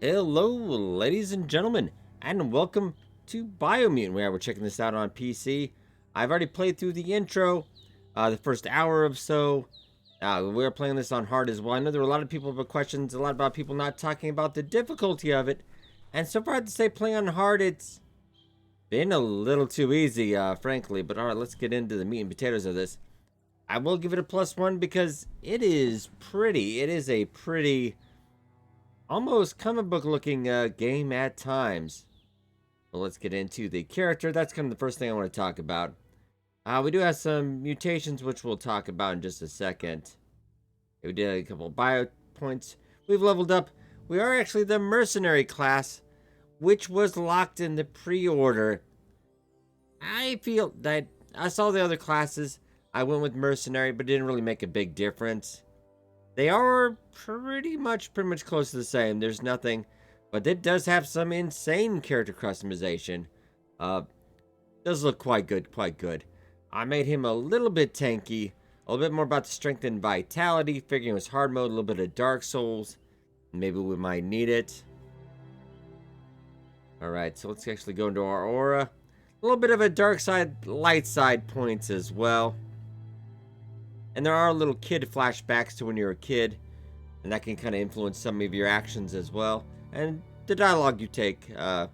Hello, ladies and gentlemen, and welcome to Biomutant, where we're checking this out on PC. I've already played through the intro, the first hour or so. We're playing this on hard as well. I know there were a lot of people with questions, a lot about people not talking about the difficulty of it. And so far, I have to say, playing on hard, it's been a little too easy, frankly. But alright, let's get into the meat and potatoes of this. I will give it a +1 because it is pretty. It is a pretty almost comic book looking game at times. Well, let's get into the character. That's kind of the first thing I want to talk about. We do have some mutations, which we'll talk about in just a second. We did a couple of bio points. We've leveled up. We are actually the mercenary class, which was locked in the pre-order. I feel that I saw the other classes. I went with mercenary, but it didn't really make a big difference. They are pretty much close to the same. There's nothing, but it does have some insane character customization. Does look quite good. I made him a little bit tanky, a little bit more about the strength and vitality, figuring it was hard mode, a little bit of Dark Souls. Maybe we might need it. Alright, so let's actually go into our aura. A little bit of a dark side, light side points as well. And there are little kid flashbacks to when you're a kid, and that can kind of influence some of your actions as well. And the dialogue you get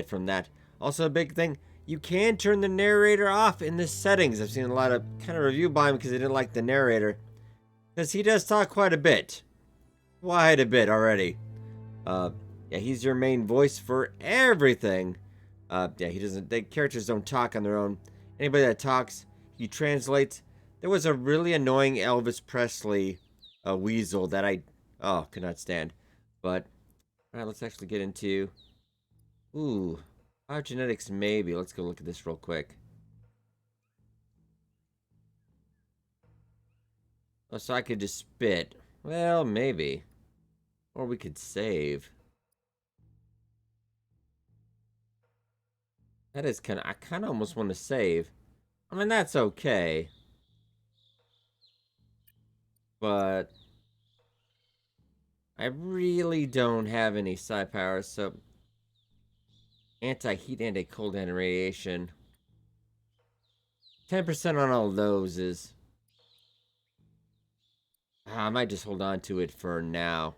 from that. Also, a big thing, you can turn the narrator off in the settings. I've seen a lot of kind of review by him because they didn't like the narrator, because he does talk quite a bit already. Yeah, he's your main voice for everything. Yeah, the characters don't talk on their own. Anybody that talks, he translates. There was a really annoying Elvis Presley weasel that I could not stand. But alright, let's actually get into biogenetics maybe. Let's go look at this real quick. Oh, so I could just spit. Well, maybe. Or we could save. That is I kinda almost want to save. I mean, that's okay. But I really don't have any psi powers, so anti-heat, anti-cold, anti-radiation. 10% on all those is... I might just hold on to it for now.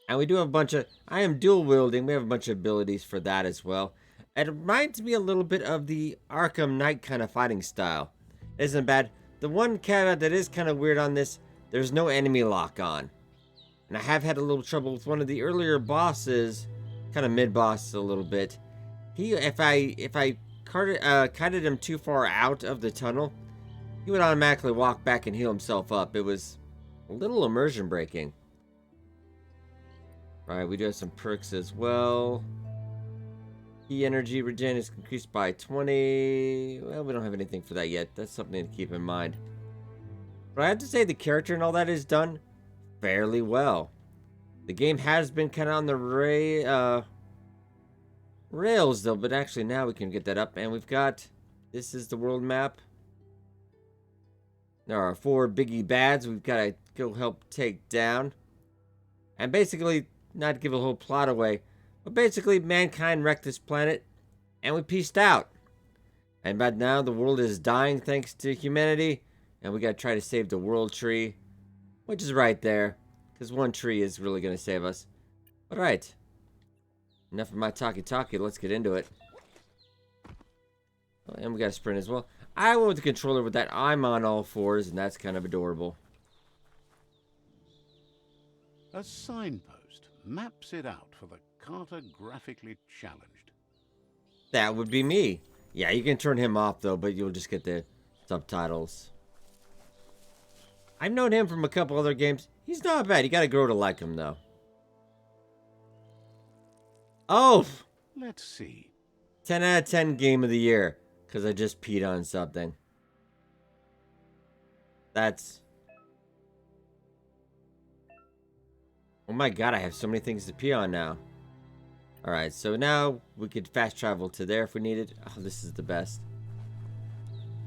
And we do have a bunch of... I am dual wielding. We have a bunch of abilities for that as well. It reminds me a little bit of the Arkham Knight kind of fighting style. It isn't bad. The one caveat that is kind of weird on this, there's no enemy lock on. And I have had a little trouble with one of the earlier bosses, kind of mid-boss a little bit. If I kited him too far out of the tunnel, he would automatically walk back and heal himself up. It was a little immersion breaking. Alright, we do have some perks as well. Key energy regen is increased by 20. Well, we don't have anything for that yet. That's something to keep in mind. But I have to say the character and all that is done fairly well. The game has been kind of on the rails though, but actually now we can get that up. And we've got, this is the world map. There are 4 biggie bads we've got to go help take down. And basically, not to give a whole plot away, but basically mankind wrecked this planet and we pieced out. And by now the world is dying thanks to humanity, and we gotta try to save the world tree, which is right there, because one tree is really gonna save us. Alright, enough of my talkie, let's get into it. Oh, and we got a sprint as well. I went with the controller with that. I'm on all 4s, and that's kind of adorable. A signpost maps it out for the cartographically challenged. That would be me. Yeah, you can turn him off though, but you'll just get the subtitles. I've known him from a couple other games. He's not bad. You gotta grow to like him though. Oh! Let's see. 10 out of 10 game of the year. Because I just peed on something. That's... Oh my god, I have so many things to pee on now. Alright, so now we could fast travel to there if we needed. Oh, this is the best.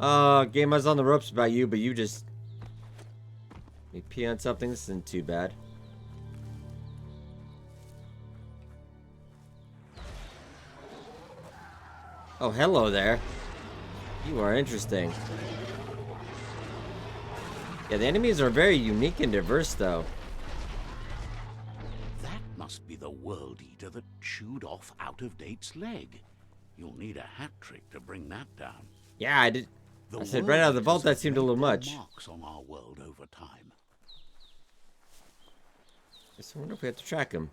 Game, I was on the ropes about you, but you just... You pee on something? This isn't too bad. Oh, hello there. You are interesting. Yeah, the enemies are very unique and diverse, though. That must be the World Eater that chewed off Out-of-Date's leg. You'll need a hat trick to bring that down. Yeah, I did. The I said right out of the vault, that World-Eaters seemed a have little made their much. marks on our world over time. I wonder if we have to track him.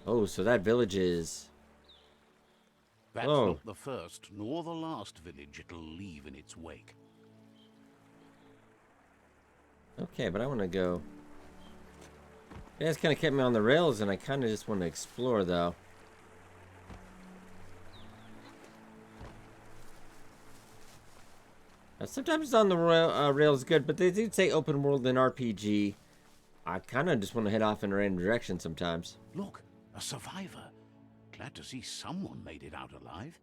Oh, so that village is... That's Whoa. not the first nor the last village it'll leave in its wake. Okay, but I want to go... You guys kind of kept me on the rails, and I kind of just want to explore, though. Sometimes on the rail is good, but they do say open world and RPG. I kind of just want to head off in a random direction sometimes. Look, a survivor. Glad to see someone made it out alive.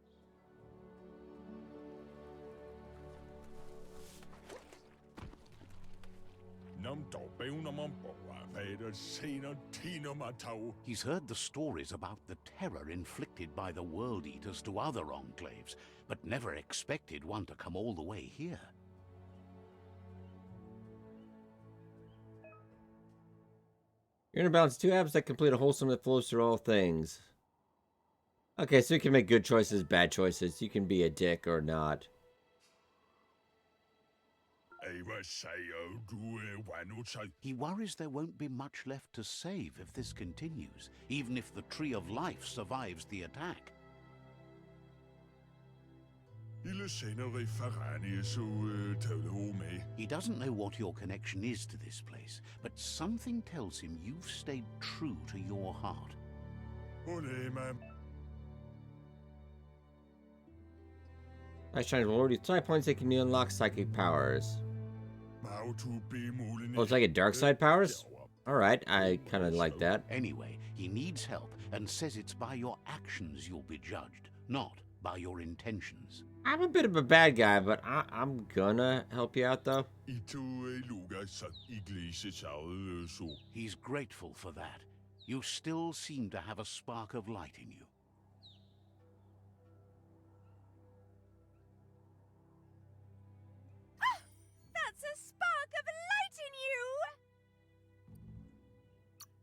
He's heard the stories about the terror inflicted by the World Eaters to other enclaves, but never expected one to come all the way here. You're gonna balance two apps that complete a wholesome that flows through all things. Okay, so you can make good choices, bad choices. You can be a dick or not. He worries there won't be much left to save if this continues, even if the Tree of Life survives the attack. He doesn't know what your connection is to this place, but something tells him you've stayed true to your heart. Nice trying to reward you 5 points that can unlock psychic powers. Oh, it's like a dark side powers? Alright, I kind of like that. Anyway, he needs help and says it's by your actions you'll be judged, not by your intentions. I'm a bit of a bad guy, but I'm gonna help you out, though. He's grateful for that. You still seem to have a spark of light in you. That's a spark of light in you!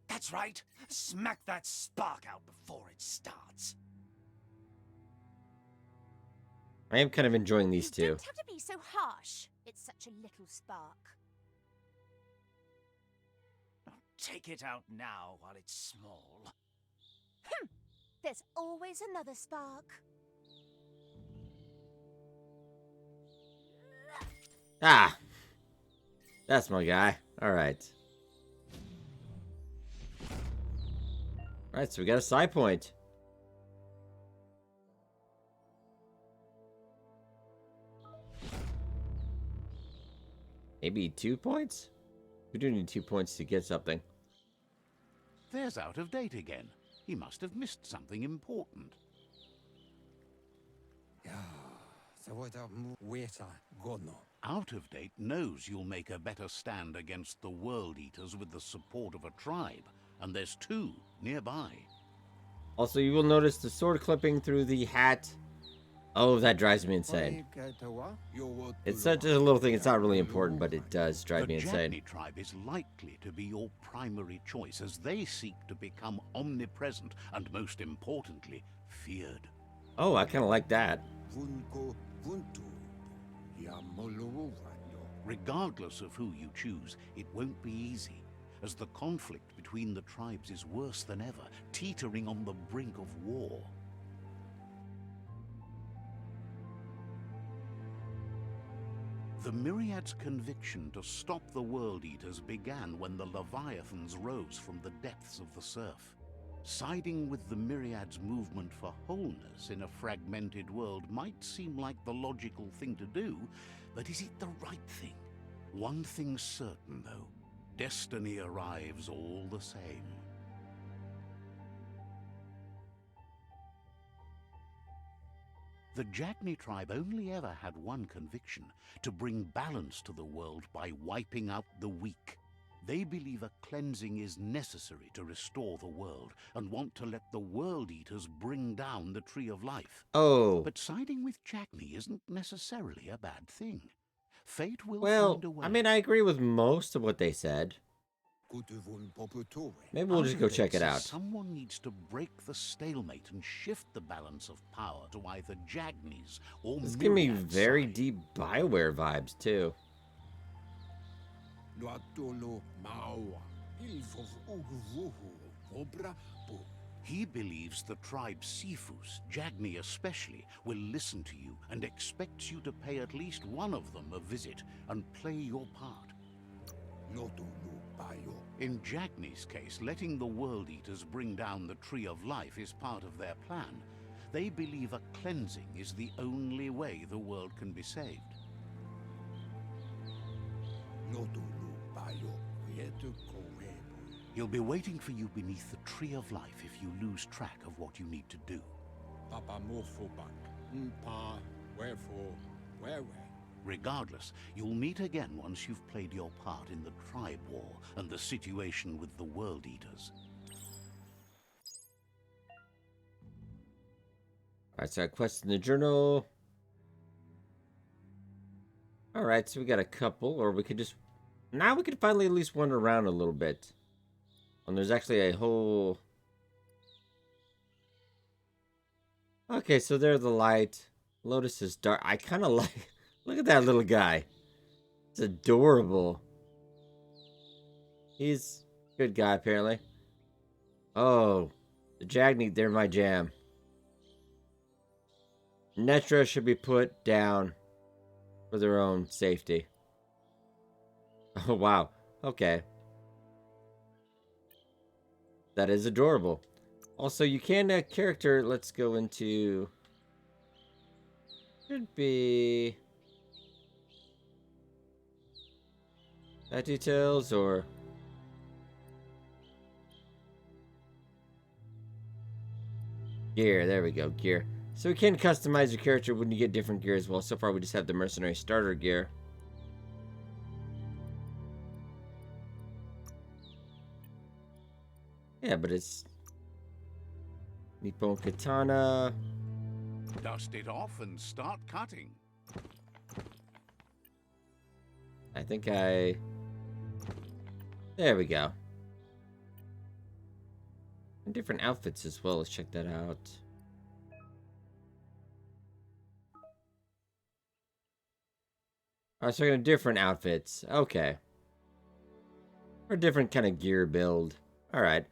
That's right. Smack that spark out before it starts. I am kind of enjoying these You two. don't have to be so harsh. It's such a little spark. Take it out now while it's small. There's always another spark. Ah! That's my guy. Alright. Alright, so we got a side point. Maybe 2 points? We do need 2 points to get something. There's Out-of-Date again. He must have missed something important. Out-of-Date knows you'll make a better stand against the World Eaters with the support of a tribe, and there's 2 nearby. Also, you will notice the sword clipping through the hat. Oh, that drives me insane. It's such a little thing, it's not really important, but it does drive me insane. The Jagne tribe is likely to be your primary choice as they seek to become omnipresent and, most importantly, feared. Oh, I kind of like that. Regardless of who you choose, it won't be easy, as the conflict between the tribes is worse than ever, teetering on the brink of war. The Myriad's conviction to stop the World Eaters began when the Leviathans rose from the depths of the surf. Siding with the Myriad's movement for wholeness in a fragmented world might seem like the logical thing to do, but is it the right thing? One thing's certain, though. Destiny arrives all the same. The Jagne tribe only ever had one conviction: to bring balance to the world by wiping out the weak. They believe a cleansing is necessary to restore the world and want to let the World Eaters bring down the Tree of Life. Oh. But siding with Jagne isn't necessarily a bad thing. Fate will Well, find a way. I mean, I agree with most of what they said. Maybe we'll just go Other check it says out. Someone needs to break the stalemate and shift the balance of power to either Jagne's or This gives me Myriad's very side. deep Bioware vibes, too. He believes the tribe Sifus, Jagne especially, will listen to you and expects you to pay at least one of them a visit and play your part. In Jagne's case, letting the World Eaters bring down the Tree of Life is part of their plan. They believe a cleansing is the only way the world can be saved. He'll be waiting for you beneath the Tree of Life if you lose track of what you need to do. Regardless, you'll meet again once you've played your part in the tribe war and the situation with the World Eaters. Alright, so I quest in the journal. Alright, so we got a couple, or we could just... Now we could finally at least wander around a little bit. And there's actually a whole... Okay, so there's the light. Lotus is dark. I kind of like... Look at that little guy. It's adorable. He's a good guy, apparently. Oh, the Jagne, they're my jam. Netra should be put down for their own safety. Oh, wow. Okay. That is adorable. Also, you can character... Let's go into... Should be... That details, or... Gear, there we go, gear. So we can customize your character when you get different gear as well. So far we just have the mercenary starter gear. Yeah, but it's... Nippon Katana. Dust it off and start cutting. I think I... There we go. And different outfits as well. Let's check that out. Alright, so we're gonna different outfits. Okay. Or different kind of gear build. Alright.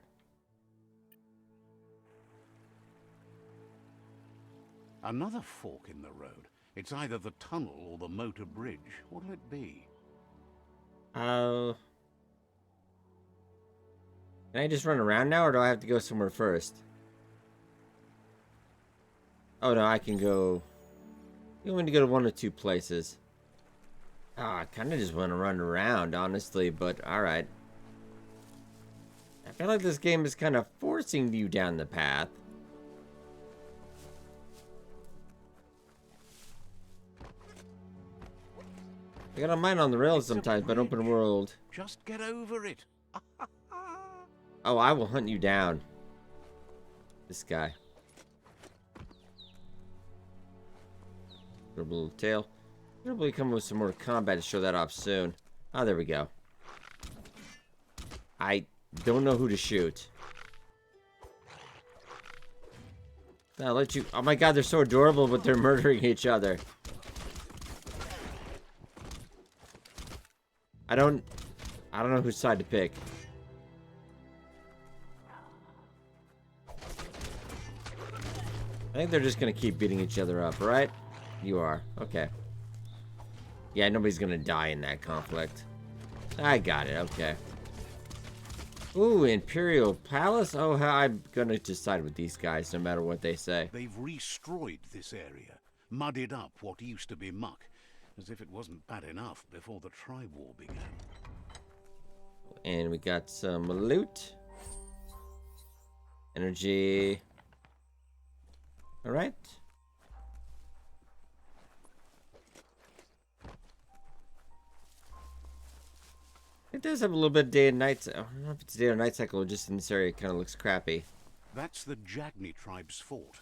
Another fork in the road. It's either the tunnel or the motor bridge. What'll it be? Can I just run around now, or do I have to go somewhere first? Oh, no, I can go... You want me to go to one or two places. I kind of just want to run around, honestly, but alright. I feel like this game is kind of forcing you down the path. I got a mind on the rails sometimes, but open world. Just get over it. Oh, I will hunt you down. This guy. Little tail. Probably come with some more combat to show that off soon. Oh, there we go. I don't know who to shoot. I'll let you... Oh my god, they're so adorable, but they're murdering each other. I don't know whose side to pick. I think they're just gonna keep beating each other up, right? You are. Okay. Yeah, nobody's gonna die in that conflict. I got it. Okay. Ooh, Imperial Palace? Oh, I'm gonna decide with these guys no matter what they say. They've destroyed this area, muddied up what used to be muck, as if it wasn't bad enough before the tribe war began. And we got some loot. Energy. Alright. It does have a little bit of day and night. I don't know if it's day or night cycle or just in this area. It kind of looks crappy. That's the Jagne tribe's fort.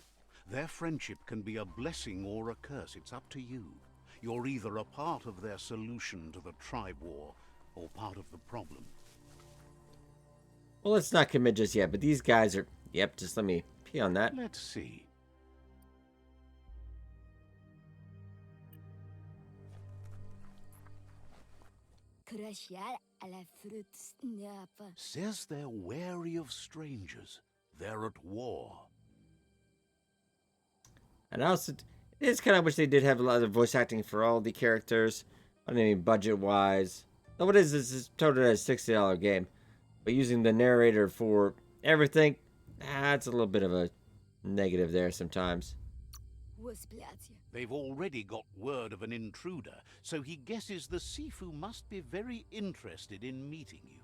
Their friendship can be a blessing or a curse. It's up to you. You're either a part of their solution to the tribe war or part of the problem. Well, let's not commit just yet, but these guys are... Yep, just let me pee on that. Let's see. Says they're wary of strangers. They're at war. And I also... I just kind of wish they did have a lot of voice acting for all the characters. I mean, budget-wise. So what is this? This is total as a $60 game. But using the narrator for everything, that's a little bit of a negative there sometimes. They've already got word of an intruder, so he guesses the Sifu must be very interested in meeting you.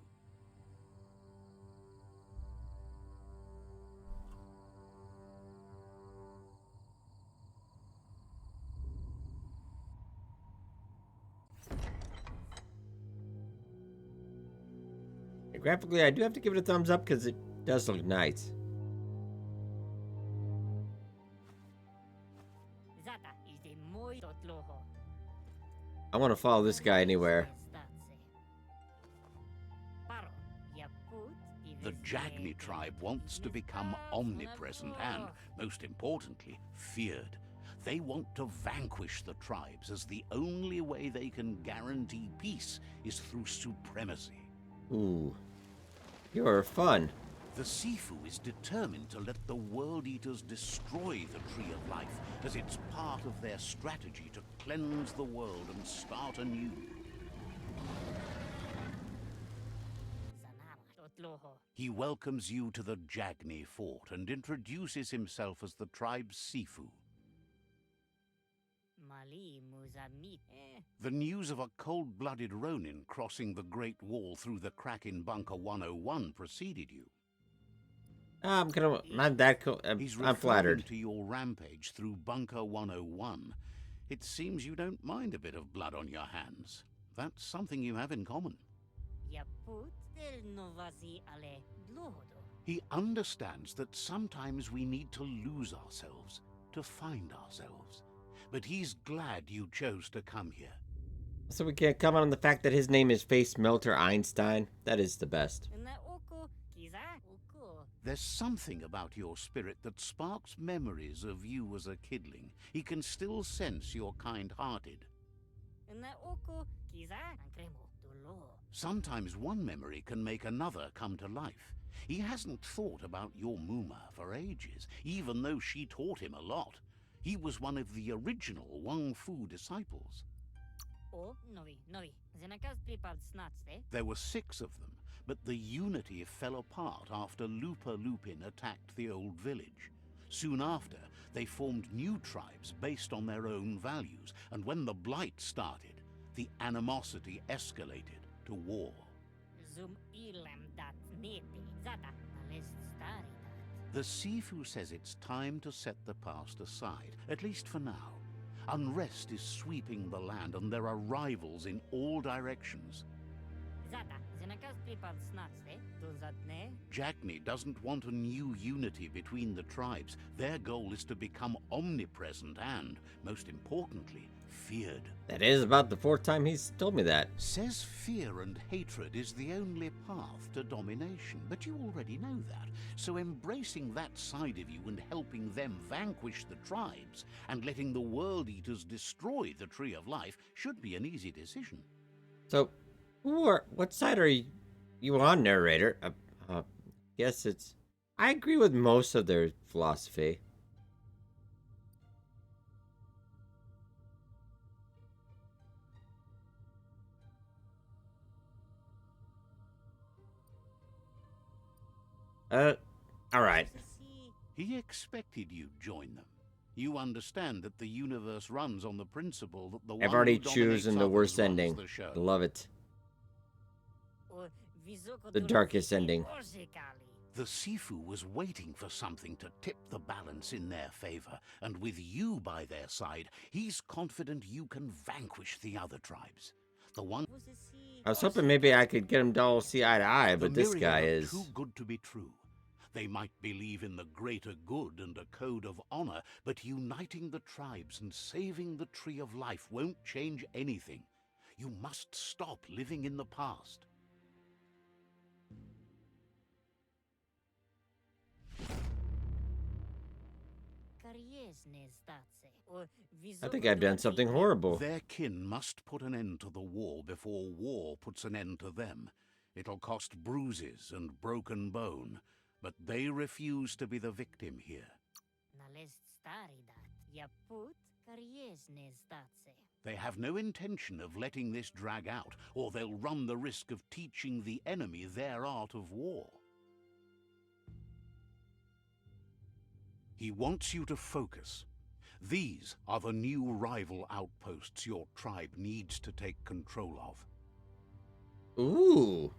Graphically, I do have to give it a thumbs up because it does look nice. I want to follow this guy anywhere. The Jagne tribe wants to become omnipresent and, most importantly, feared. They want to vanquish the tribes, as the only way they can guarantee peace is through supremacy. Ooh. You're fun. The Sifu is determined to let the World Eaters destroy the Tree of Life, as it's part of their strategy to cleanse the world and start anew. He welcomes you to the Jagne Fort and introduces himself as the tribe's Sifu. The news of a cold-blooded Ronin crossing the Great Wall through the crack in Bunker 101 preceded you. I'm that cool. I'm flattered. To your rampage through Bunker 101. It seems you don't mind a bit of blood on your hands. That's something you have in common. He understands that sometimes we need to lose ourselves to find ourselves. But he's glad you chose to come here. So we can't comment on the fact that his name is Face Melter Einstein. That is the best. There's something about your spirit that sparks memories of you as a kidling. He can still sense you're kind-hearted. Sometimes one memory can make another come to life. He hasn't thought about your Muma for ages, even though she taught him a lot. He was one of the original Wang Fu disciples. There were 6 of them, but the unity fell apart after Lupa Lupin attacked the old village. Soon after, they formed new tribes based on their own values, and when the Blight started, the animosity escalated to war. The Sifu says it's time to set the past aside, at least for now. Unrest is sweeping the land, and there are rivals in all directions. Jagne doesn't want a new unity between the tribes. Their goal is to become omnipresent and, most importantly, feared. That is about the 4th time he's told me that. Says fear and hatred is the only path to domination, but you already know that. So embracing that side of you and helping them vanquish the tribes and letting the World Eaters destroy the Tree of Life should be an easy decision. So, what side are you on, narrator? Guess it's... I agree with most of their philosophy. Alright. He expected you'd join them. You understand that the universe runs on the principle that the one I've already who dominates chosen the others worst runs ending. the show. I love it. The darkest ending. The Sifu was waiting for something to tip the balance in their favor, and with you by their side, he's confident you can vanquish the other tribes. The one I was hoping maybe I could get them to all see eye to eye, but this guy myriad are is... too good to be true. They might believe in the greater good and a code of honor, but uniting the tribes and saving the Tree of Life won't change anything. You must stop living in the past. I think I've done something horrible. Their kin must put an end to the war before war puts an end to them. It'll cost bruises and broken bone, but they refuse to be the victim here. They have no intention of letting this drag out, or they'll run the risk of teaching the enemy their art of war. He wants you to focus. These are the new rival outposts your tribe needs to take control of. Ooh.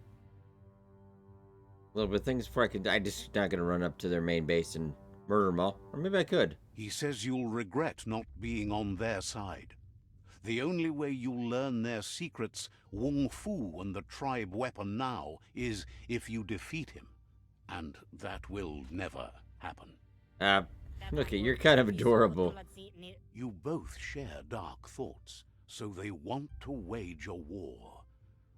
A little bit of things before I could... I just not going to run up to their main base and murder them all. Or maybe I could. He says you'll regret not being on their side. The only way you'll learn their secrets, Wung Fu and the tribe weapon now, is if you defeat him. And that will never happen. Okay, you're kind of adorable. You both share dark thoughts, so they want to wage a war.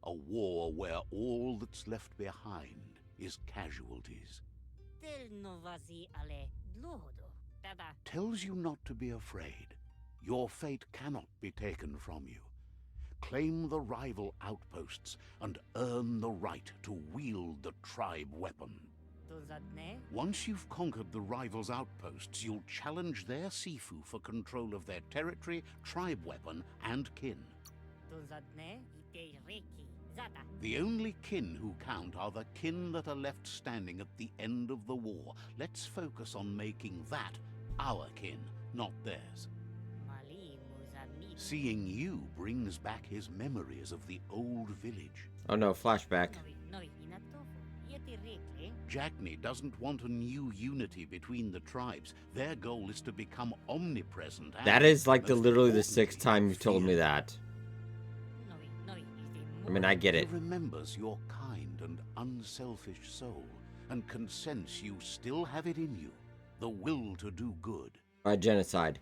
A war where all that's left behind is casualties. Tells you not to be afraid. Your fate cannot be taken from you. Claim the rival outposts and earn the right to wield the tribe weapon. Once you've conquered the rivals' outposts, you'll challenge their Sifu for control of their territory, tribe weapon, and kin. The only kin who count are the kin that are left standing at the end of the war. Let's focus on making that our kin, not theirs. Seeing you brings back his memories of the old village. Oh no, flashback. Jagne doesn't want a new unity between the tribes. Their goal is to become omnipresent. That is like literally the 6th time you've told me that. I mean, I get it. He remembers your kind and unselfish soul, and can sense you still have it in you, the will to do good. Genocide.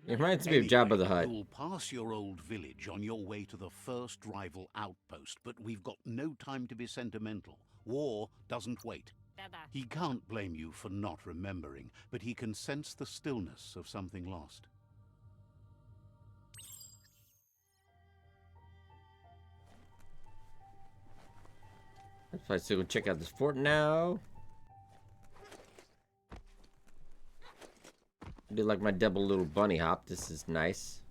It reminds me of Jabba the Hutt. You'll pass your old village on your way to the first rival outpost, but we've got no time to be sentimental. War doesn't wait. He can't blame you for not remembering, but he can sense the stillness of something lost. Let's go check out this fort now. I do like my double little bunny hop. This is nice.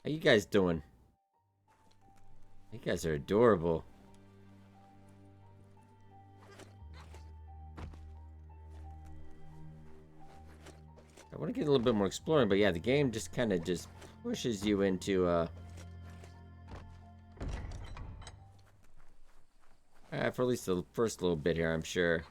How you guys doing? You guys are adorable. I want to get a little bit more exploring, but yeah, the game just kind of just pushes you into for at least the first little bit here, I'm sure.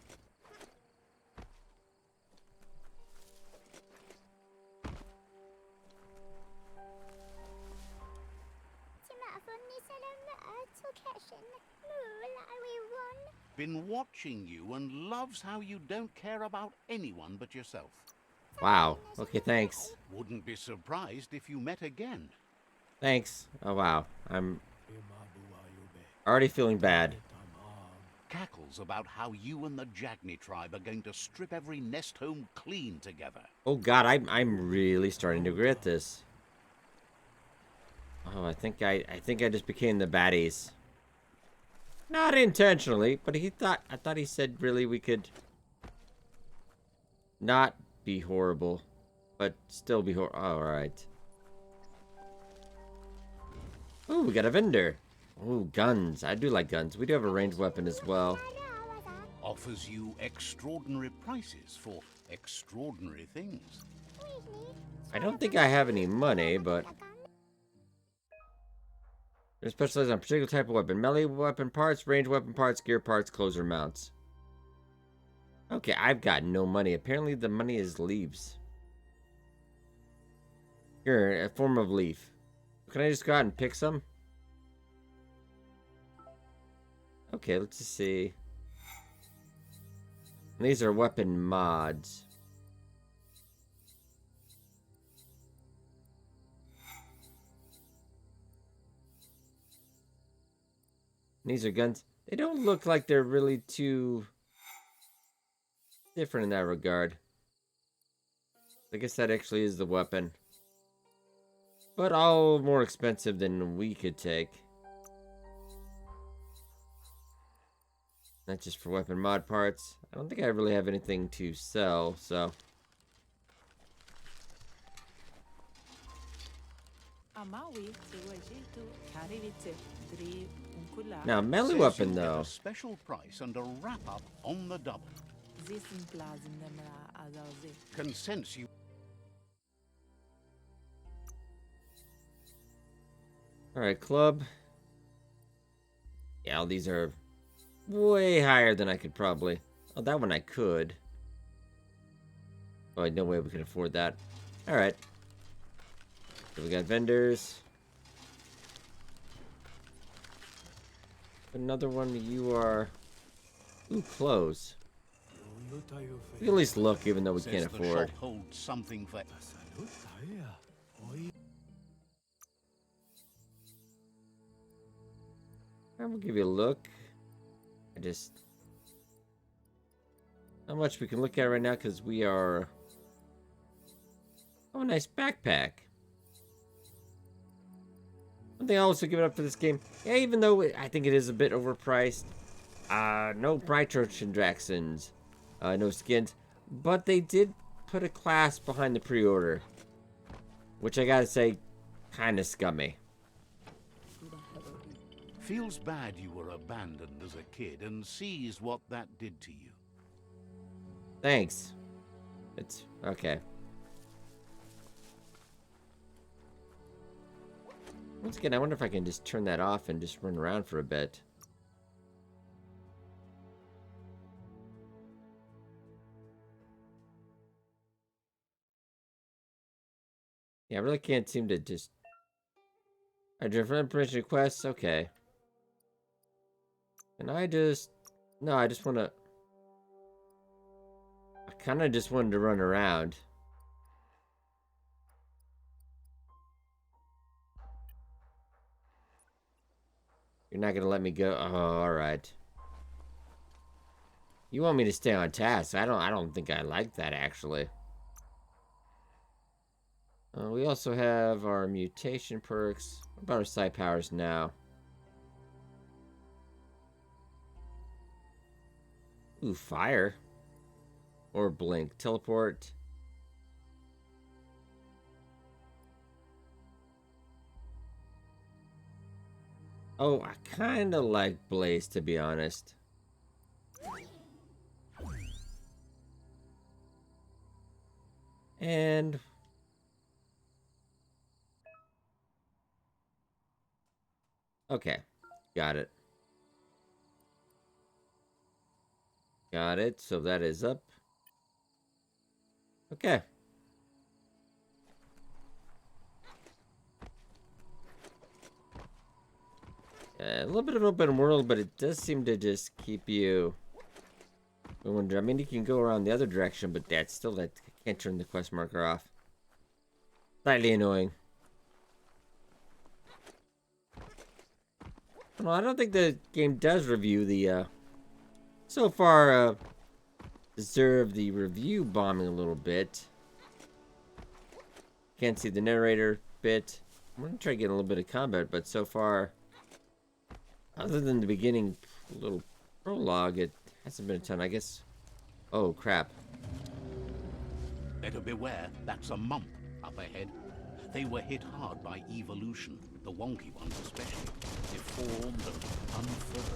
Been watching you and loves how you don't care about anyone but yourself. Wow. Okay, thanks. Wouldn't be surprised if you met again. Thanks. Oh, wow. I'm already feeling bad. Cackles about how you and the Jagne tribe are going to strip every nest home clean together. Oh God, I'm really starting to regret this. Oh, I think I just became the baddies. Not intentionally, but I thought he said really we could not be horrible, but still be horrible. All right. Ooh, we got a vendor. Ooh, guns. I do like guns. We do have a ranged weapon as well. Offers you extraordinary prices for extraordinary things. I don't think I have any money, but they're specialized on a particular type of weapon. Melee weapon parts, ranged weapon parts, gear parts, closer mounts. Okay, I've got no money. Apparently the money is leaves. Here, a form of leaf. Can I just go out and pick some? Okay, let's just see. These are weapon mods. These are guns. They don't look like they're really too different in that regard. I guess that actually is the weapon. But all more expensive than we could take. Not just for weapon mod parts. I don't think I really have anything to sell, so. Now, melee weapon though. A special price and a wrap up on the double. Can sense you. Alright, club. Yeah, these are way higher than I could probably. Oh, that one I could. Oh, no way we can afford that. Alright. So we got vendors. Another one, you are... Ooh, clothes. We can at least look, even though we can't afford. The shop holds something for. I'm gonna give you a look. Not much we can look at right now because we are. Oh, a nice backpack. One thing I also give it up for this game. Yeah, even though I think it is a bit overpriced. No microtransactions. No skins. But they did put a class behind the pre-order. Which I gotta say, kinda scummy. Feels bad you were abandoned as a kid and sees what that did to you. Thanks. It's okay. Once again, I wonder if I can just turn that off and just run around for a bit. Yeah, I really can't seem to just... different permission requests? Okay. And I just... No, I just want to... I kind of just wanted to run around. You're not going to let me go? Oh, alright. You want me to stay on task? I don't think I like that, actually. We also have our mutation perks. What about our side powers now? Ooh, fire. Or blink. Teleport. Oh, I kind of like Blaze, to be honest. And... okay. Got it. Got it. So that is up. Okay. A little bit of open world, but it does seem to just keep you going. I mean, you can go around the other direction, but that's still that I can't turn the quest marker off. Slightly annoying. Well, I don't think the game does review the so far deserve the review bombing a little bit. Can't see the narrator bit. I'm gonna try to get a little bit of combat, but so far, other than the beginning little prologue, it hasn't been a ton, I guess. Oh, crap. Better beware, that's a mump up ahead. They were hit hard by evolution, the wonky ones especially. Deformed and unfurled.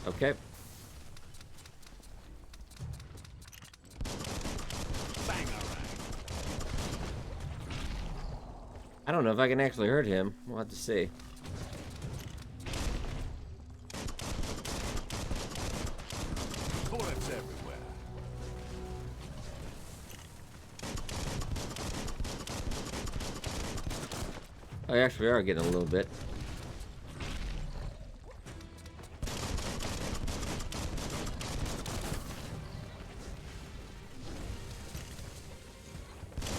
Okay. I don't know if I can actually hurt him. We'll have to see. Bullets everywhere. Oh, actually, we are getting a little bit.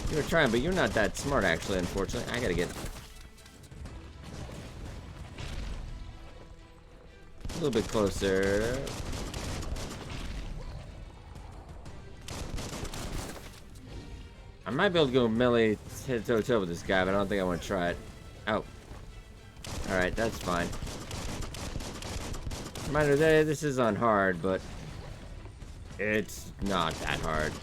You were trying, but you're not that smart, actually, unfortunately. I gotta get a little bit closer. I might be able to go melee head-to-toe with this guy, but I don't think I want to try it. Oh. Alright, that's fine. Reminder that this is on hard, but it's not that hard.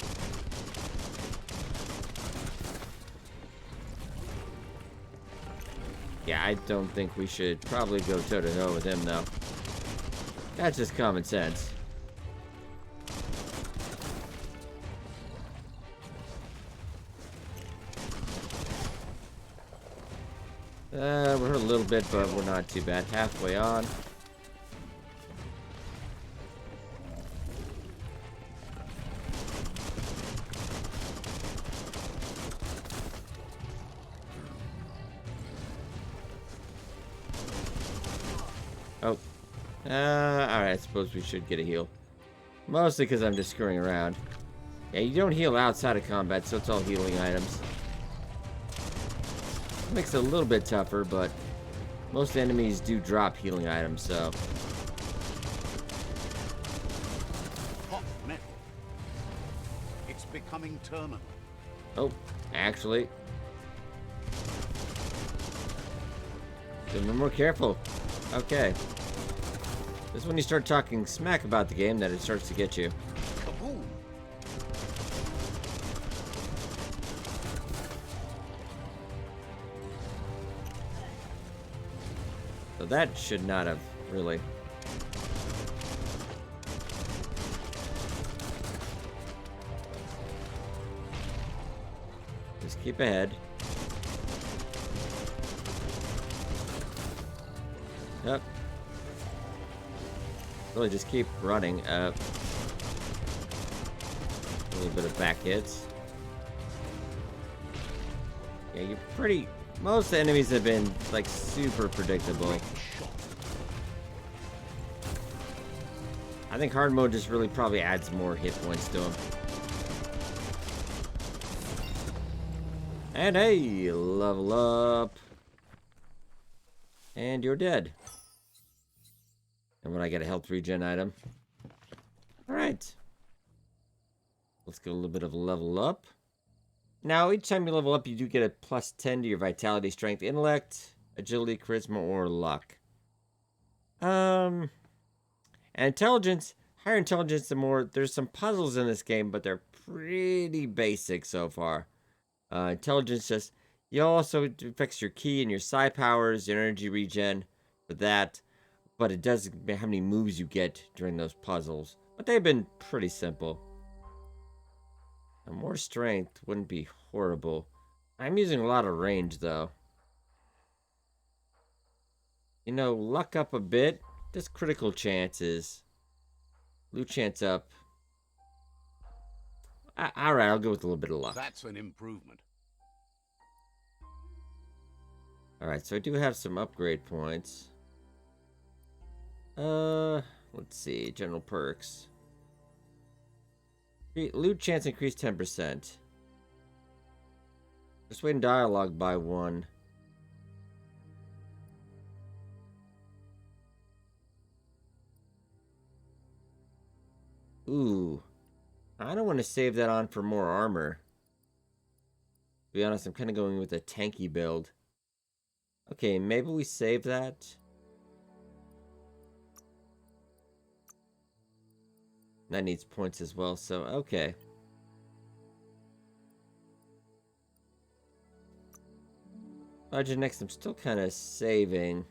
Yeah, I don't think we should probably go toe-to-toe with him, though. That's just common sense. We're hurt a little bit, but we're not too bad. Halfway on. Oh. Alright, I suppose we should get a heal. Mostly because I'm just screwing around. Yeah, you don't heal outside of combat, so it's all healing items. Makes it a little bit tougher, but most enemies do drop healing items, so. Hot metal. It's becoming terminal. Oh, actually. So be more careful. Okay. This is when you start talking smack about the game that it starts to get you. Kaboom! So that should not have really. Just keep ahead. Yep. Really just keep running up. A little bit of back hits. Yeah, you're pretty. Most enemies have been like super predictable. I think hard mode just really probably adds more hit points to them. And hey, level up. And you're dead. And when I get a health regen item. Alright. Let's get a little bit of a level up. Now, each time you level up, you do get a plus 10 to your vitality, strength, intellect, agility, charisma, or luck. And intelligence, higher intelligence, the more. There's some puzzles in this game, but they're pretty basic so far. Intelligence just, you also affects your ki and your psi powers, your energy regen for that. But it does how many moves you get during those puzzles. But they've been pretty simple. And more strength wouldn't be horrible. I'm using a lot of range, though. You know, luck up a bit. Just critical chances. Loot chance up. Alright, I'll go with a little bit of luck. That's an improvement. Alright, so I do have some upgrade points. Let's see. General perks. Loot chance increased 10%. Persuade dialogue by 1. Ooh. I don't want to save that on for more armor. To be honest, I'm kind of going with a tanky build. Okay, maybe we save that. That needs points as well, so okay. Budget next, I'm still kind of saving.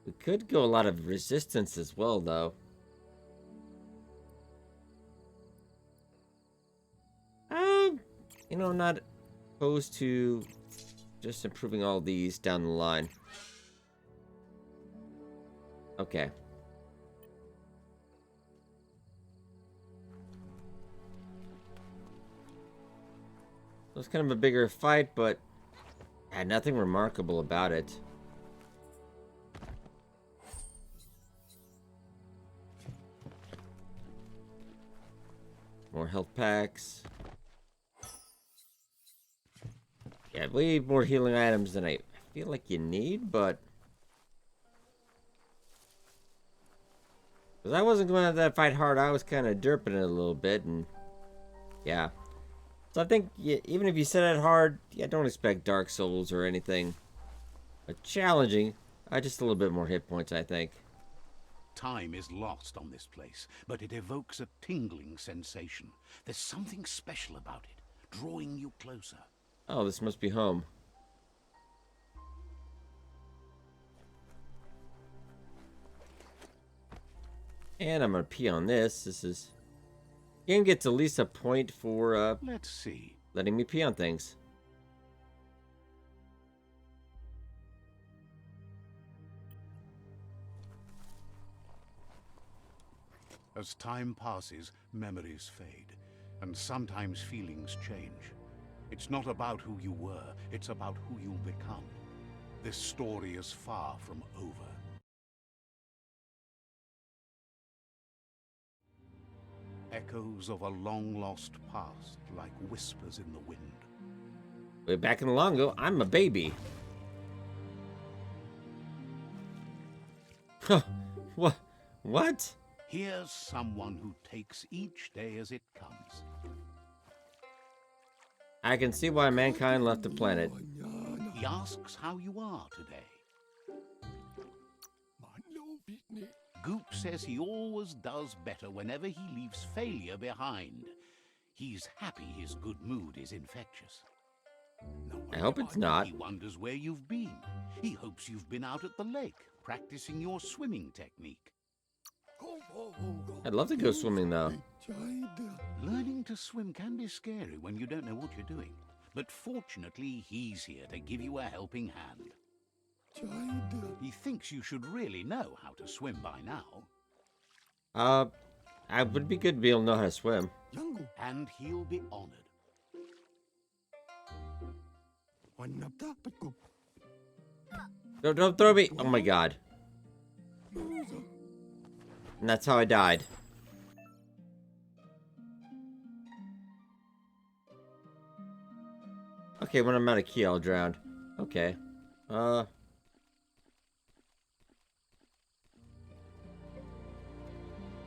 We could go a lot of resistance as well, though. You know, not opposed to just improving all these down the line. Okay. was kind of a bigger fight, but yeah, nothing remarkable about it. More health packs. Yeah, way more healing items than I feel like you need, but... Because I wasn't going to that fight hard, I was kind of derping it a little bit, and... Yeah. So I think, even if you set it hard, yeah, don't expect Dark Souls or anything. But challenging, just a little bit more hit points, I think. Time is lost on this place, but it evokes a tingling sensation. There's something special about it, drawing you closer. Oh, this must be home. And I'm gonna pee on this. This is... Game gets at least a point for, Let's see. letting me pee on things. As time passes, memories fade, and sometimes feelings change. It's not about who you were, it's about who you'll become. This story is far from over. Echoes of a long-lost past, like whispers in the wind. Way back in the long ago, I'm a baby. Huh. What? Here's someone who takes each day as it comes. I can see why mankind left the planet. He asks how you are today. Goop says he always does better whenever he leaves failure behind. He's happy his good mood is infectious. I hope it's not. He wonders where you've been. He hopes you've been out at the lake, practicing your swimming technique. I'd love to go swimming, though. Learning to swim can be scary when you don't know what you're doing. But fortunately, he's here to give you a helping hand. He thinks you should really know how to swim by now. I would be good to be able to know how to swim. And he'll be honored. Don't throw me! Oh my god. And that's how I died. Okay, when I'm out of key, I'll drown. Okay.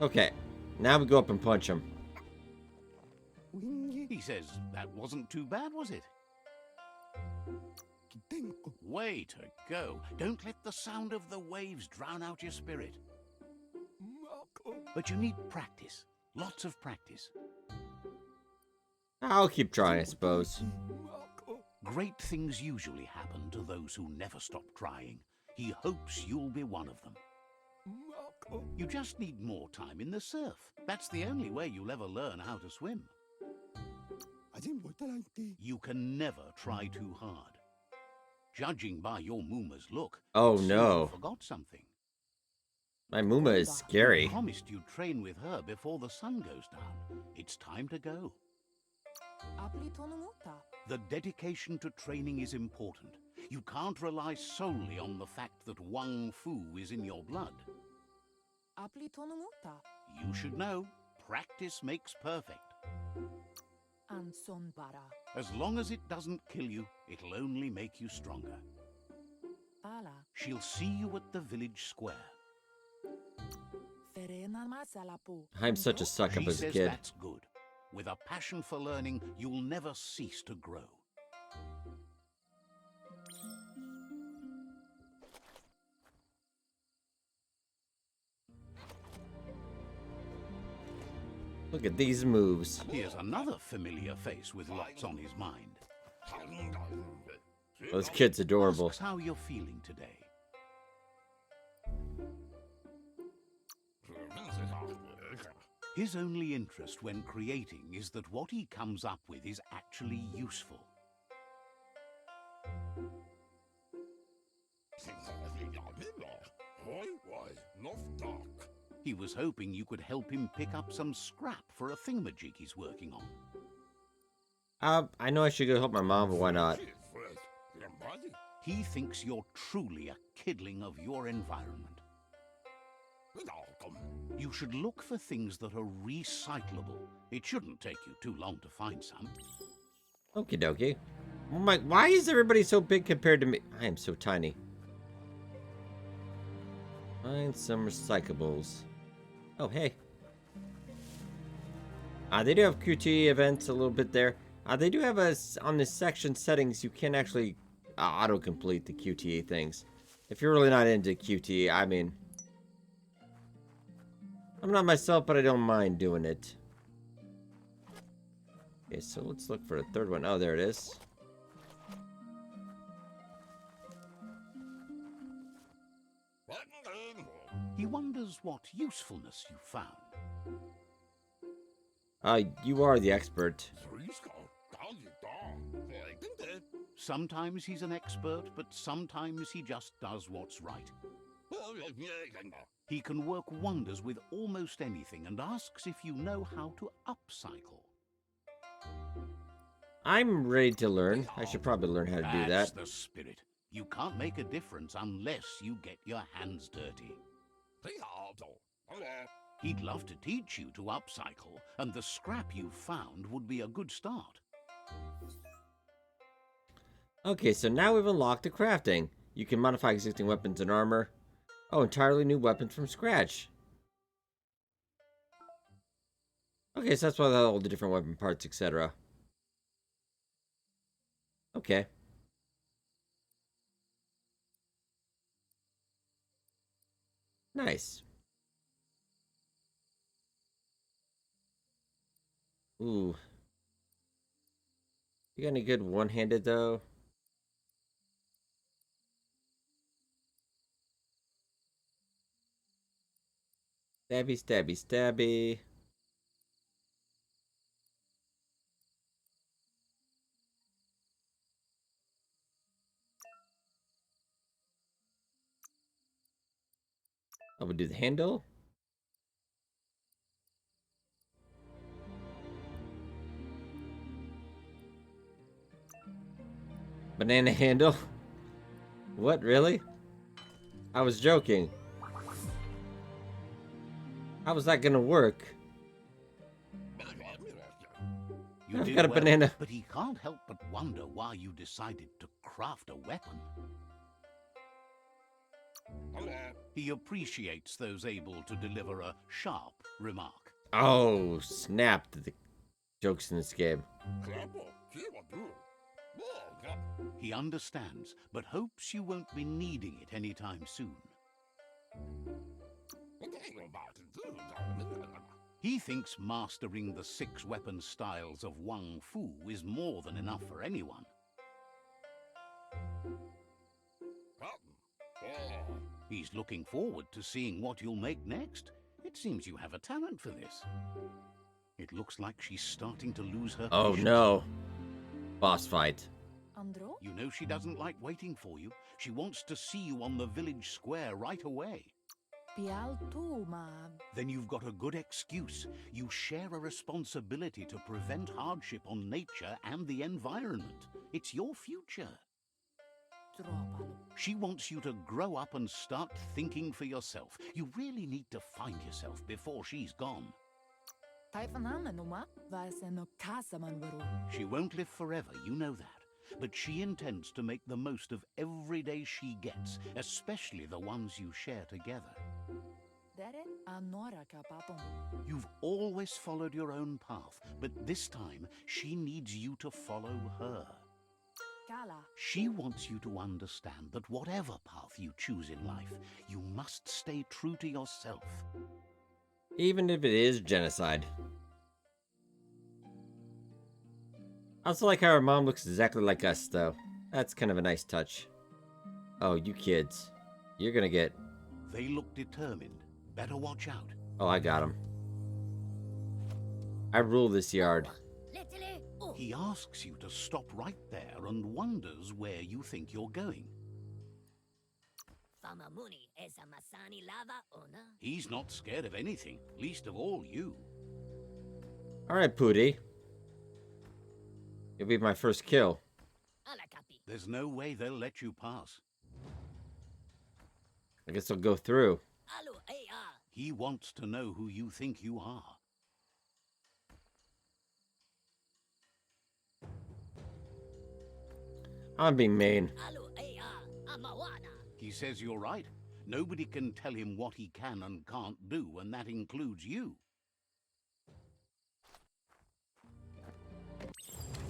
Okay. Now we go up and punch him. He says that wasn't too bad, was it? Way to go. Don't let the sound of the waves drown out your spirit. But you need practice. Lots of practice. I'll keep trying, I suppose. Great things usually happen to those who never stop trying. He hopes you'll be one of them. You just need more time in the surf. That's the only way you'll ever learn how to swim. You can never try too hard. Judging by your Mooma's look, Oh, it seems no. you forgot something. My Mooma is scary. You promised you'd train with her before the sun goes down. It's time to go. The dedication to training is important. You can't rely solely on the fact that Wang Fu is in your blood. You should know, practice makes perfect. As long as it doesn't kill you, it'll only make you stronger. She'll see you at the village square. I'm such a suck up She as a says kid. that's good. With a passion for learning, you'll never cease to grow. Look at these moves. Here's another familiar face with lots on his mind. Those kids adorable. Asks how you're feeling today. His only interest when creating is that what he comes up with is actually useful. He was hoping you could help him pick up some scrap for a thingamajig he's working on. I know I should go help my mom, but why not? He thinks you're truly a kidling of your environment. You should look for things that are recyclable. It shouldn't take you too long to find some. Okie dokie. Oh my, why is everybody so big compared to me? I am so tiny. Find some recyclables. Oh, hey. They do have QTE events a little bit there. They do have on this section settings, you can actually auto-complete the QTE things. If you're really not into QTE, I mean, I'm not myself, but I don't mind doing it. Okay, so let's look for a third one. Oh, there it is. He wonders what usefulness you found. You are the expert. Sometimes he's an expert, but sometimes he just does what's right. He can work wonders with almost anything and asks if you know how to upcycle. I'm ready to learn. I should probably learn how to do that. That's the spirit. You can't make a difference unless you get your hands dirty. He'd love to teach you to upcycle, and the scrap you found would be a good start. Okay, so now we've unlocked the crafting. You can modify existing weapons and armor. Oh, entirely new weapons from scratch. Okay, so that's why all the different weapon parts, etc. Okay. Nice. Ooh. You got any good one-handed, though? Stabby, stabby, stabby. I would do the handle. Banana handle. What, really? I was joking. How was that gonna work? You I've did got a well, banana. but he can't help but wonder why you decided to craft a weapon. He appreciates those able to deliver a sharp remark. Oh, snap. The jokes in this game. He understands, but hopes you won't be needing it anytime soon. He thinks mastering the 6 weapon styles of Wang Fu is more than enough for anyone. He's looking forward to seeing what you'll make next. It seems you have a talent for this. It looks like she's starting to lose her Oh, patience. no. Boss fight. Andro? You know she doesn't like waiting for you. She wants to see you on the village square right away. Pial tu, ma. Then you've got a good excuse. You share a responsibility to prevent hardship on nature and the environment. It's your future. Tropalo. She wants you to grow up and start thinking for yourself. You really need to find yourself before she's gone. Taifanana numa, no casa manwaru. She won't live forever, you know that. But she intends to make the most of every day she gets, especially the ones you share together. Dere anora kapapon. You've always followed your own path, but this time she needs you to follow her. Kala. She wants you to understand that whatever path you choose in life, you must stay true to yourself. Even if it is genocide. I also like how her mom looks exactly like us, though. That's kind of a nice touch. Oh, you kids. You're gonna get... They look determined. Better watch out. Oh, I got him. I rule this yard. He asks you to stop right there and wonders where you think you're going. He's not scared of anything, least of all you. Alright, Pooty. It'll be my first kill. There's no way they'll let you pass. I guess I'll go through. He wants to know who you think you are. I'm being mean. He says you're right. Nobody can tell him what he can and can't do, and that includes you.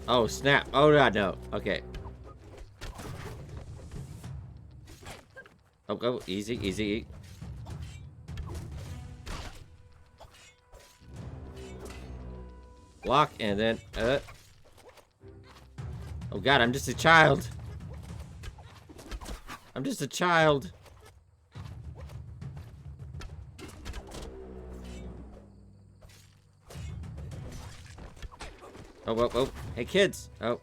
Oh, snap. Oh, God, no. Okay. Oh, go. Easy, easy. Block, and then, Oh, God, I'm just a child. I'm just a child. Oh, oh, oh. Hey, kids. Oh.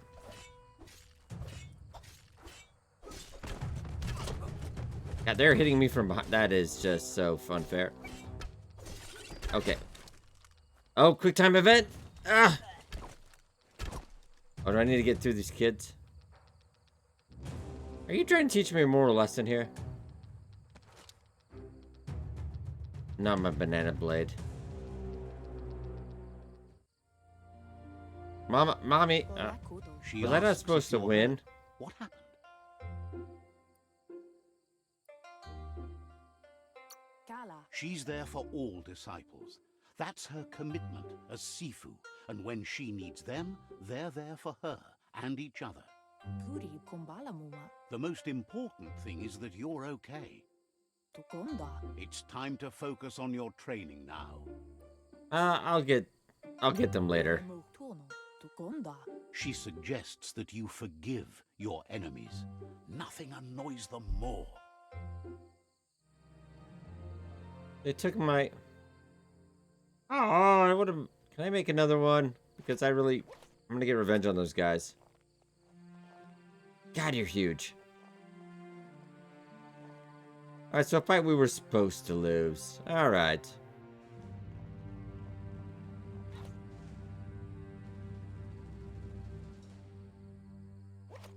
God, they're hitting me from behind. That is just so unfair. Okay. Oh, quick time event. Ah. Oh, do I need to get through these kids? Are you trying to teach me a moral lesson here? Not my banana blade. Mommy. She Was I not asks supposed if to you're win? hurt. What happened? She's there for all disciples. That's her commitment as Sifu. And when she needs them, they're there for her and each other. The most important thing is that you're okay. It's time to focus on your training now. I'll get them later. She suggests that you forgive your enemies. Nothing annoys them more. They took my... Oh, I would have... Can I make another one? Because I'm gonna get revenge on those guys. God, you're huge. Alright, so a fight we were supposed to lose. Alright.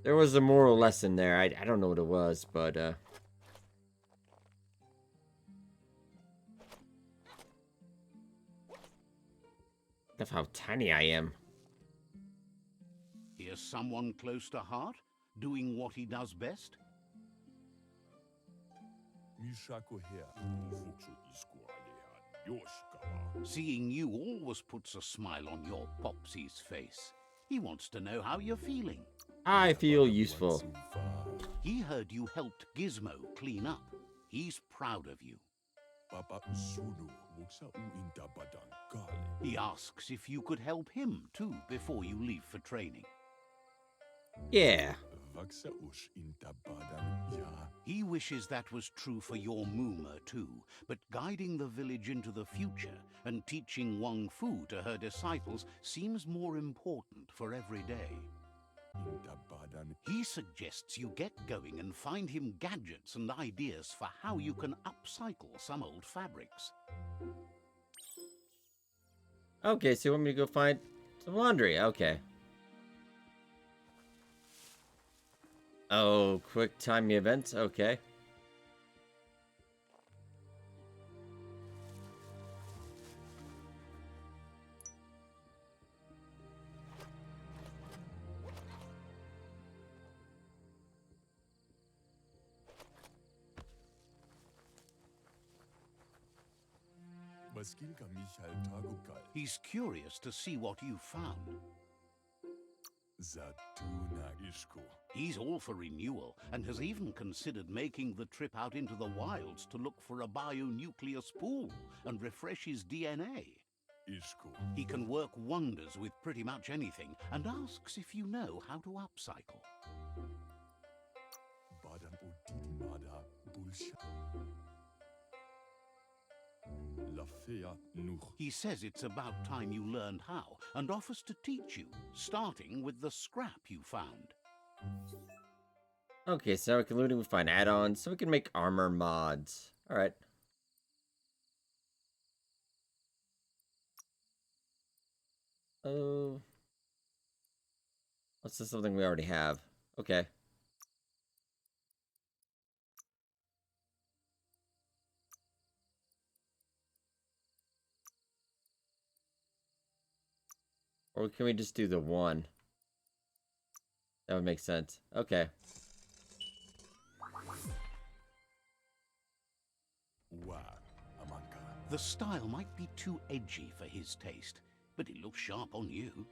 There was a moral lesson there. I don't know what it was, but, of how tiny I am. Here's someone close to heart, doing what he does best. Seeing you always puts a smile on your Popsy's face. He wants to know how you're feeling. I feel useful. He heard you helped Gizmo clean up. He's proud of you. He asks if you could help him too before you leave for training. Yeah. He wishes that was true for your Moomer too, but guiding the village into the future and teaching Wang Fu to her disciples seems more important for every day. He suggests you get going and find him gadgets and ideas for how you can upcycle some old fabrics. Okay, so you want me to go find some laundry? Okay. Oh, quick time events? Okay. He's curious to see what you found. He's all for renewal and has even considered making the trip out into the wilds to look for a bionucleus pool and refresh his DNA. He can work wonders with pretty much anything and asks if you know how to upcycle. He says it's about time you learned how and offers to teach you, starting with the scrap you found. Okay, so we can looting, we find add-ons, so we can make armor mods. Alright. Oh. What's this something we already have? Okay. Or can we just do the one? That would make sense. Okay. The style might be too edgy for his taste, but it looks sharp on you.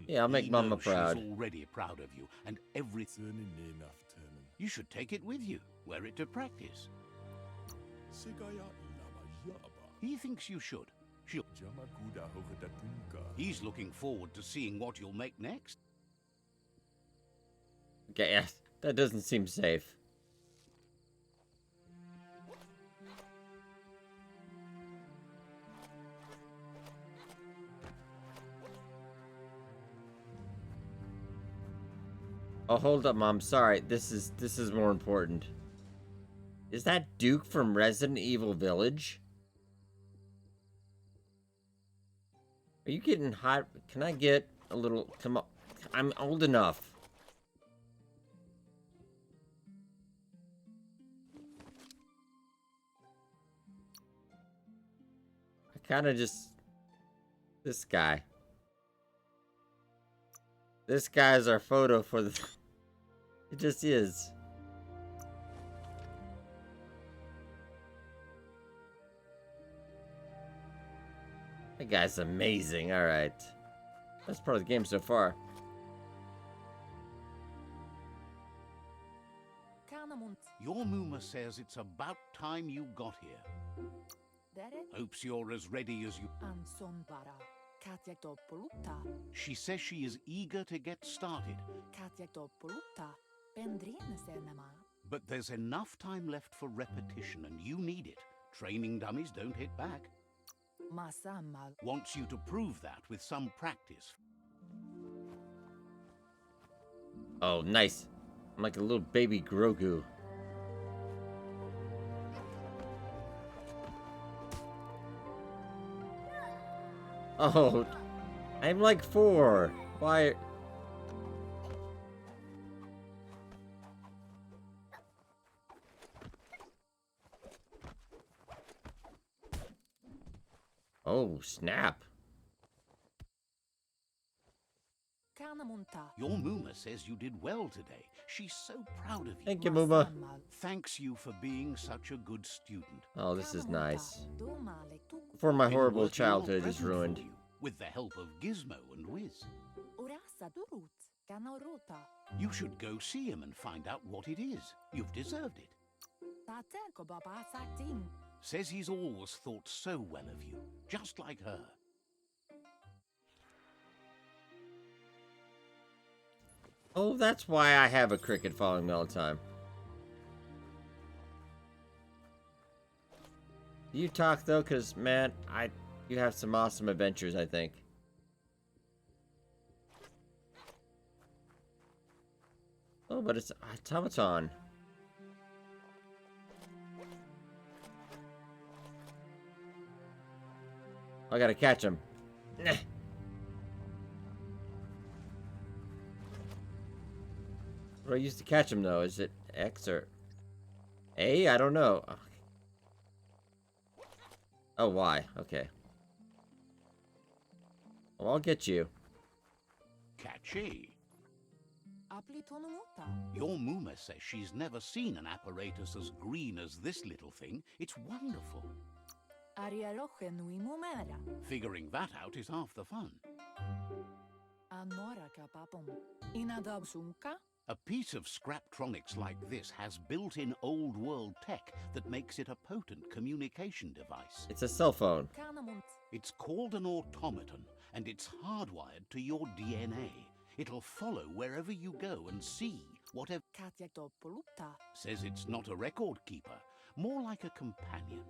Yeah, I'll make He Mama knows proud. She's already proud of you, and everything. You should take it with you, wear it to practice. He thinks you should. He's looking forward to seeing what you'll make next. Okay, yeah, that doesn't seem safe. Oh, hold up, Mom. Sorry, this is more important. Is that Duke from Resident Evil Village? Are you getting hot? Can I get a little... Come on. I'm old enough. I kind of just... This guy. This guy's our photo for the... It just is. That guy's amazing. Alright. That's part of the game so far. Your Muma says it's about time you got here. Hopes you're as ready as you... She says she is eager to get started. But there's enough time left for repetition, and you need it. Training dummies don't hit back. Wants you to prove that with some practice. Oh, nice. I'm like a little baby Grogu. Oh, I'm like 4. Why? Oh, snap. Your Muma says you did well today. She's so proud of you. Thank you, Muma. Thanks you for being such a good student. Oh, this is nice. Before my Been horrible working on a childhood is present for ruined. you, with the help of Gizmo and Wiz. You should go see him and find out what it is. You've deserved it. Says he's always thought so well of you, just like her. Oh, that's why I have a cricket following me all the time. Do you talk though? Cause man, you have some awesome adventures, I think. Oh, but it's automaton. I gotta catch him. Nah. What do I use to catch him though? Is it X or A? I don't know. Oh, Y. Okay. Well, I'll get you. Catchy. Your Muma says she's never seen an apparatus as green as this little thing. It's wonderful. Figuring that out is half the fun. A piece of Scraptronics like this has built-in old-world tech that makes it a potent communication device. It's a cell phone. It's called an automaton, and it's hardwired to your DNA. It'll follow wherever you go and see whatever... Says it's not a record keeper, more like a companion.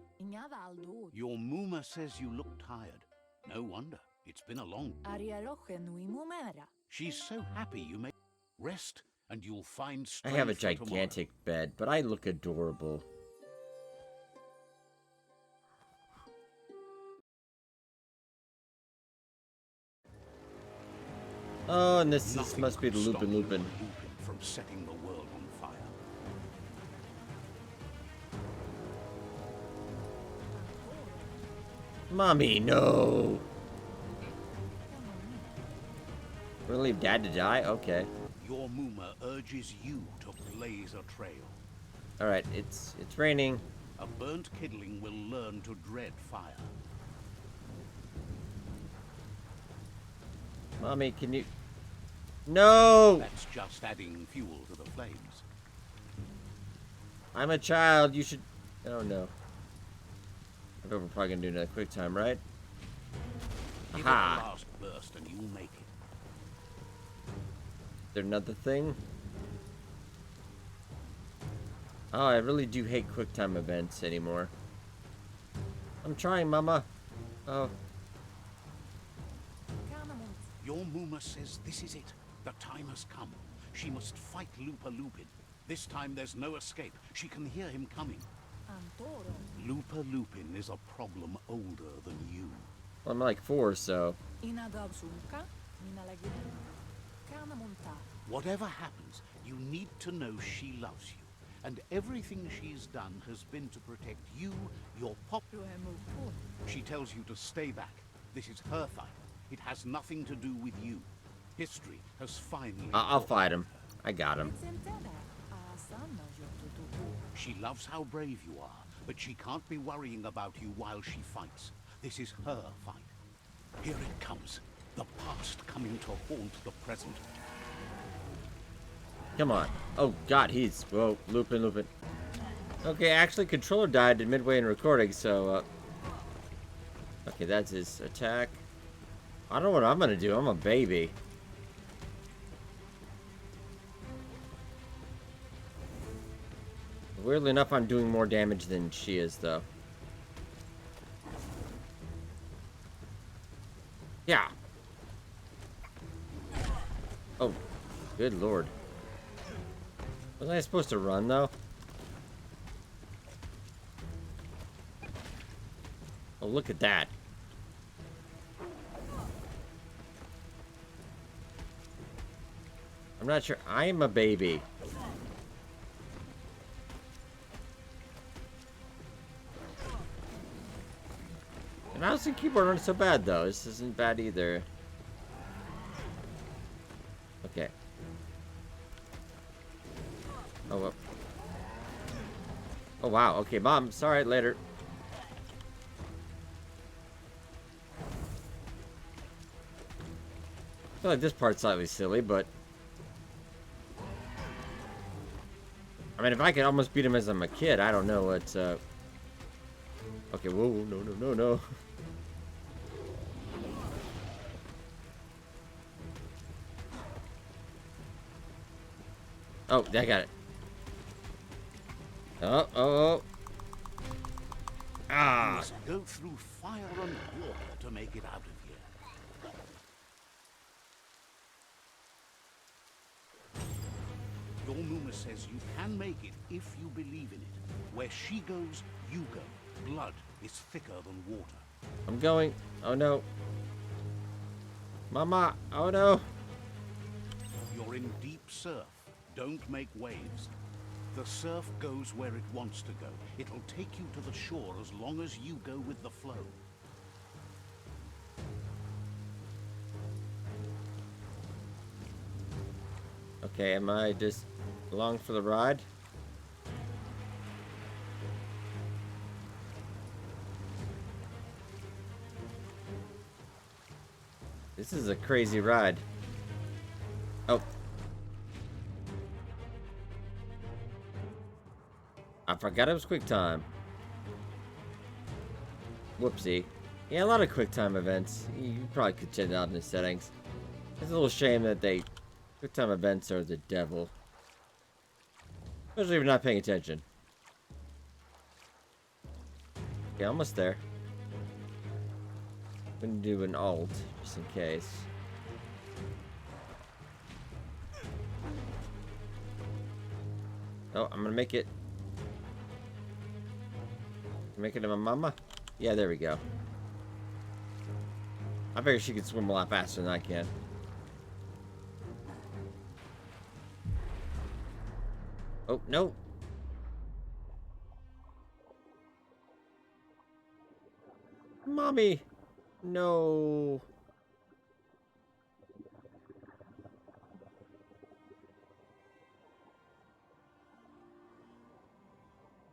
Your Muma says you look tired. No wonder. It's been a long... She's so happy you may... Rest, and you'll find I strength have a for tomorrow. gigantic bed, but I look adorable. Oh, and this Nothing must be could the stop Lupin Lupin. Lupin from setting the world on fire. Mommy, no. We're gonna leave Dad to die? Okay. Your Muma urges you to blaze a trail. Alright, it's raining. A burnt kidling will learn to dread fire. Mommy, can you... No! That's just adding fuel to the flames. I'm a child, you should... Oh, no. I bet we're probably gonna do another quick time, right? Give it the Aha! last burst and you'll make it. Is there another thing? Oh, I really do hate quick time events anymore. I'm trying, Mama. Oh. Your Muma says this is it. The time has come. She must fight Lupa Lupin. This time there's no escape. She can hear him coming. Lupa Lupin is a problem older than you. Well, I'm like 4, so... Whatever happens, you need to know she loves you. And everything she's done has been to protect you, your pop... She tells you to stay back. This is her fight. It has nothing to do with you. History has finally... I'll fight him. I got him. She loves how brave you are, but she can't be worrying about you while she fights. This is her fight. Here it comes. The past coming to haunt the present. Come on. Oh, God, he's... Whoa, Lupin, Lupin. Okay, actually, controller died midway in recording, so... Okay, that's his attack. I don't know what I'm gonna do. I'm a baby. Weirdly enough, I'm doing more damage than she is, though. Yeah. Oh, good lord. Wasn't I supposed to run, though? Oh, look at that. I'm not sure. I am a baby. And mouse and keyboard aren't so bad, though. This isn't bad either. Okay. Oh, well. Oh, wow. Okay, Mom. Sorry, later. I feel like this part's slightly silly, but... I mean, if I could almost beat him as I'm a kid, I don't know what, Okay, whoa, no, no, no, no. Oh, I got it. Oh, oh, oh. You Ah. must go through fire and water to make it out of here. Your Muma says you can make it if you believe in it. Where she goes, you go. Blood is thicker than water. I'm going. Oh, no. Mama. Oh, no. You're in deep surf. Don't make waves. The surf goes where it wants to go. It'll take you to the shore as long as you go with the flow. Okay, am I just along for the ride? This is a crazy ride. Oh. I forgot it was quick time. Whoopsie. Yeah, a lot of quick time events. You probably could check it out in the settings. It's a little shame that quick time events are the devil. Especially if you're not paying attention. Okay, almost there. I'm gonna do an alt, just in case. Oh, I'm gonna make it. Make it to my mama? Yeah, there we go. I figure she could swim a lot faster than I can. Oh, no. Mommy. No.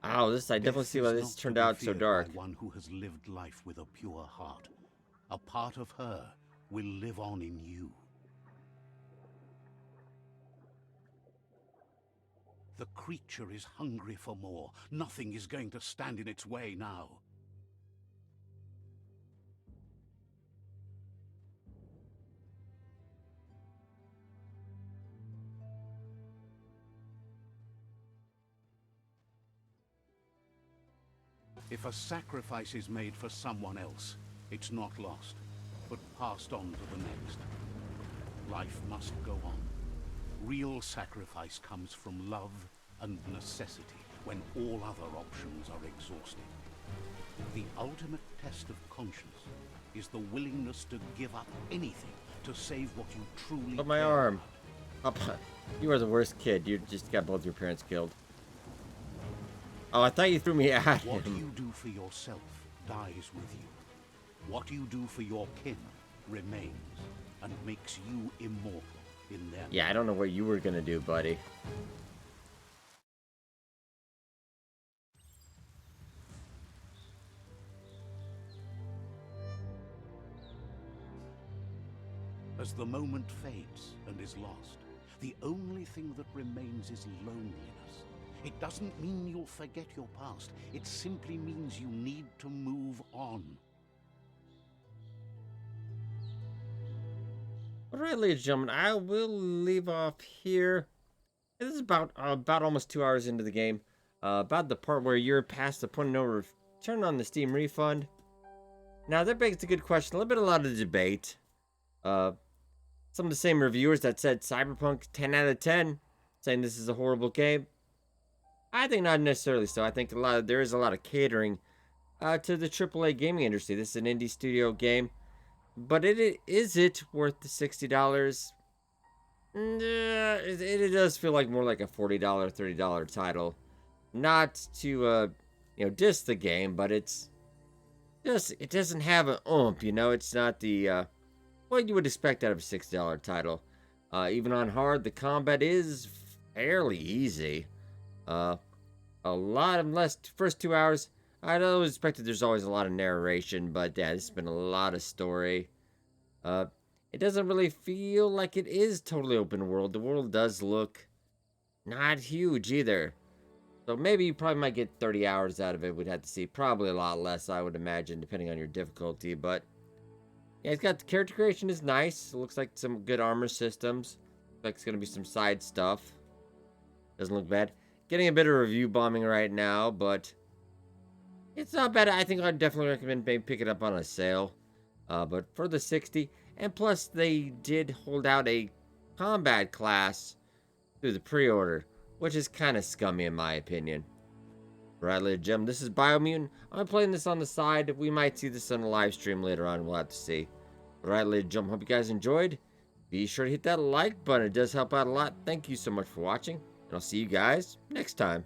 Oh, I definitely Death see why is this not to turned be out so feared dark. by one who has lived life with a pure heart. A part of her will live on in you. The creature is hungry for more. Nothing is going to stand in its way now. If a sacrifice is made for someone else, it's not lost, but passed on to the next. Life must go on. Real sacrifice comes from love and necessity when all other options are exhausted. The ultimate test of conscience is the willingness to give up anything to save what you truly But my care arm. about. Up. You are the worst kid. You just got both your parents killed. Oh, I thought you threw me at What him. you do for yourself dies with you. What you do for your kin remains and makes you immortal in their Yeah, I don't know what you were gonna do, buddy. As the moment fades and is lost, the only thing that remains is loneliness. It doesn't mean you'll forget your past. It simply means you need to move on. Alright, ladies and gentlemen, I will leave off here. This is about almost 2 hours into the game. About the part where you're past the point of no return on the Steam refund. Now, that begs a good question. A lot of debate. Some of the same reviewers that said Cyberpunk 10 out of 10, saying this is a horrible game. I think not necessarily so. I think there is a lot of catering to the AAA gaming industry. This is an indie studio game, but is it worth the $60? It does feel like more like a $40, $30 title. Not to diss the game, but it doesn't have an oomph. It's not the what you would expect out of a $60 title. Even on hard, the combat is fairly easy. Uh, a lot of less first 2 hours. I'd always expected there's always a lot of narration, but yeah, there's been a lot of story. Uh, it doesn't really feel like it is totally open world. The world does look not huge either. So maybe you probably might get 30 hours out of it. We'd have to see. Probably a lot less, I would imagine, depending on your difficulty. But yeah, it's got the character creation is nice. It looks like some good armor systems. Looks like it's gonna be some side stuff. Doesn't look bad. Getting a bit of review bombing right now, but it's not bad. I think I'd definitely recommend maybe pick it up on a sale. But for the 60, and plus they did hold out a combat class through the pre-order, which is kind of scummy in my opinion. Right, ladies and gentlemen, this is Biomutant. I'm playing this on the side. We might see this on a live stream later on. We'll have to see. Right, ladies and gentlemen, hope you guys enjoyed. Be sure to hit that like button. It does help out a lot. Thank you so much for watching, and I'll see you guys next time.